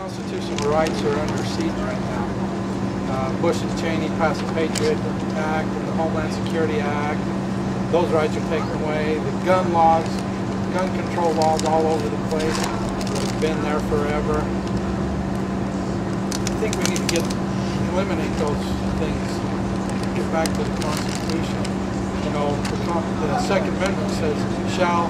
constitutional rights are under siege right now. Bush and Cheney passed the Patriot Act and the Homeland Security Act. Those rights are taken away. The gun laws, gun control laws all over the place have been there forever. I think we need to eliminate those things. Get back to the Constitution. You know, the Second Amendment says shall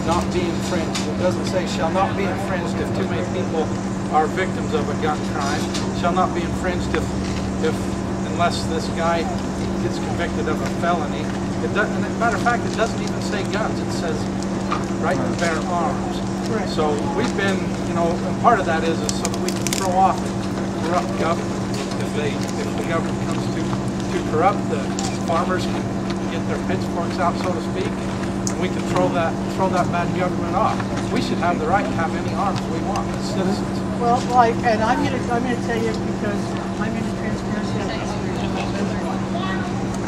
not be infringed. It doesn't say shall not be infringed if too many people are victims of a gun crime. Shall not be infringed unless this guy gets convicted of a felony. It doesn't, as a matter of fact, it doesn't even say guns. It says right to bear arms. Right. So we've been, you know, and part of that is so that we can throw off corrupt government. If the government becomes too corrupt, the farmers can get their pitchforks out, so to speak, and we can throw that bad government off. We should have the right to have any arms we want as citizens. Well, and I'm going to tell you because I'm into transparency.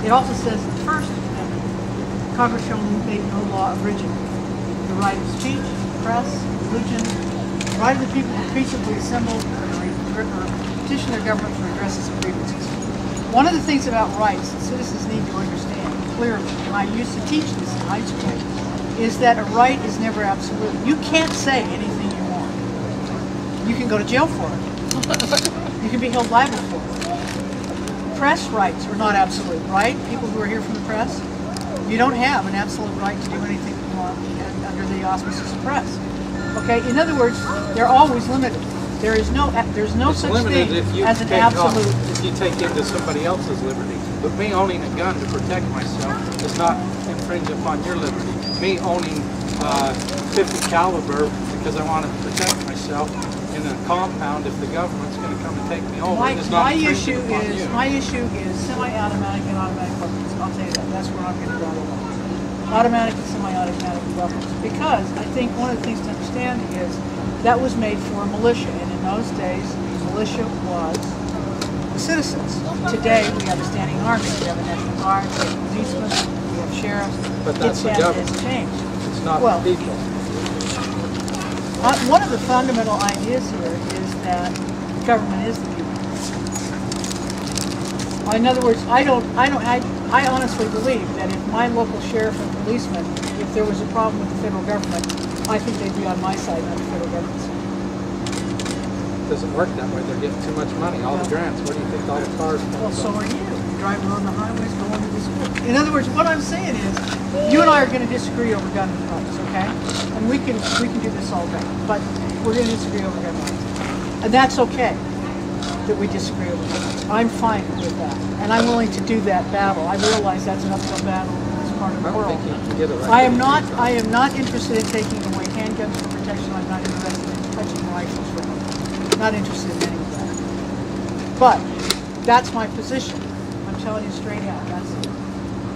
It also says the First Amendment, Congress shall make no law abridging the right of speech, press, religion, the right of the people to peaceably assemble or petition their government for redresses of grievances. One of the things about rights that citizens need to understand clearly, and I used to teach this in high school, is that a right is never absolute. You can't say anything you want. You can go to jail for it. You can be held liable for it. Press rights are not absolute, right? People who are here from the press, you don't have an absolute right to do anything you want under the auspices of press. Okay, in other words, they're always limited. There's no such thing as an absolute. If you take into somebody else's liberty, but me owning a gun to protect myself does not infringe upon your liberty. Me owning 50 caliber because I want to protect myself in a compound, if the government's going to come and take me over, it's not infringing upon you. My issue is semi-automatic and automatic weapons. I'll tell you that. That's where I'm going to draw the line. Automatic and semi-automatic weapons. Because I think one of the things to understand is that was made for a militia, and in those days, the militia was the citizens. Today, we have a standing army, we have a National Guard, we have policemen, we have sheriffs. But that's the government. It's changed. It's not the people. One of the fundamental ideas here is that government is the people. In other words, I honestly believe that if my local sheriff and policeman, if there was a problem with the federal government, I think they'd be on my side, not the federal government's. It doesn't work that way. They're getting too much money. All the grants. Where do you think all the cars come from? Well, so are you. Driving on the highways, going to the school. In other words, what I'm saying is, you and I are going to disagree over gun rights, okay? And we can do this all day, but we're going to disagree over gun rights, and that's okay that we disagree over gun rights. I'm fine with that, and I'm willing to do that battle. I realize that's an uphill battle in this part of the world. I don't think you can get it right. I am not interested in taking away handguns for protection. I'm not interested in touching rifles for protection. Not interested in any of that. But that's my position. I'm telling you straight out. That's it.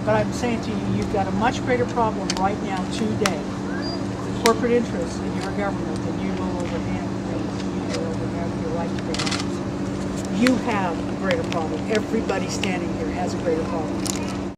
But I'm saying to you, you've got a much greater problem right now today. Corporate interests in your government than you will over your right to bear arms. You have a greater problem. Everybody standing here has a greater problem.